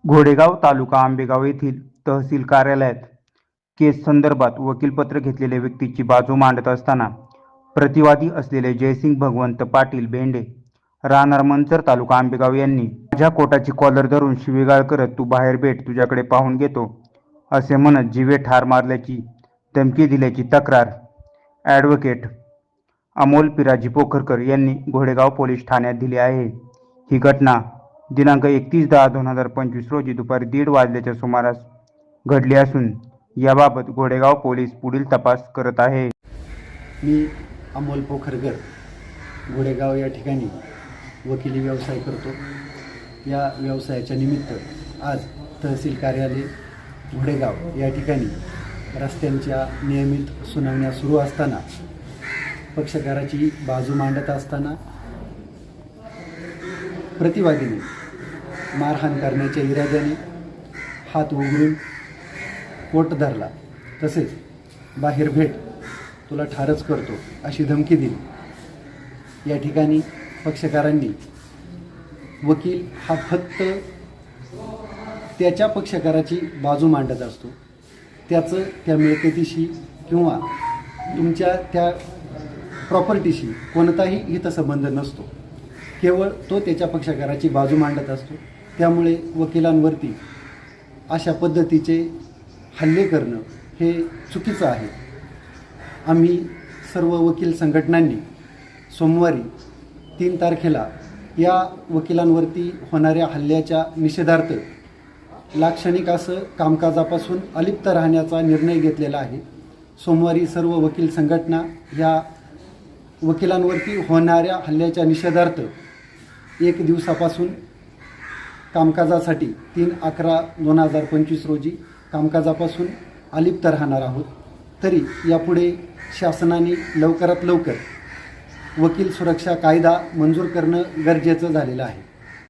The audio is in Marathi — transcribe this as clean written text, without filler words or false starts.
घोडेगाव तालुका आंबेगाव येथील तहसील कार्यालयात केस संदर्भात वकीलपत्र घेतलेल्या व्यक्तीची बाजू मांडत असताना प्रतिवादी असलेले जयसिंग भगवंत पाटील भेंडे राहणार मंचर तालुका आंबेगाव यांनी माझ्या कोटाची कॉलर धरून शिवीगाळ करत तू बाहेर भेट तुझ्याकडे पाहून घेतो असे म्हणत जीवे ठार मारल्याची धमकी दिल्याची तक्रार ॲडव्होकेट अमोल पिराजी पोखरकर यांनी घोडेगाव पोलीस ठाण्यात दिली आहे। ही घटना दिनांक 31/10/2025 रोजी दुपारी 1:30 वाजल्याच्या सुमारास घडली असून याबाबत घोडेगाव पोलीस पुढील तपास करत आहे। मी अमोल पोखरकर घोडेगाव या ठिकाणी वकिली व्यवसाय करतो। या व्यवसायाच्या निमित्त आज तहसील कार्यालय घोडेगाव या ठिकाणी रस्त्यांच्या नियमित सुनावण्या सुरू असताना पक्षकाराची बाजू मांडत असताना प्रतिवादीने मारहाण करण्याच्या इराद्याने हात उघडून कोट धरला, तसेच बाहेर भेट तुला ठारच करतो अशी धमकी दिली। या ठिकाणी पक्षकारांनी वकील हा फक्त त्याच्या पक्षकाराची बाजू मांडत असतो, त्याचं त्या मिळकतीशी किंवा तुमच्या त्या प्रॉपर्टीशी कोणताही हितसंबंध नसतो, केवळ तो त्याच्या पक्षकाराची बाजू मांडत असतो। त्यामुळे वकिलांवरती अशा पद्धतीचे हल्ले करणं हे चुकीचं आहे। आम्ही सर्व वकील संघटनांनी सोमवारी 3 तारखेला या वकिलांवरती होणाऱ्या हल्ल्याच्या निषेधार्थ लाक्षणिक असं कामकाजापासून अलिप्त राहण्याचा निर्णय घेतलेला आहे। सोमवारी सर्व वकील संघटना या वकिलांवरती होणाऱ्या हल्ल्याच्या निषेधार्थ 1 दिवसापासून कामकाजासाठी 3/11/2025 रोजी कामकाजापासून अलिप्त राहणार आहोत। तरी यापुढे शासनाने लवकरात लवकर वकील सुरक्षा कायदा मंजूर करणं गरजेचं झालेलं आहे।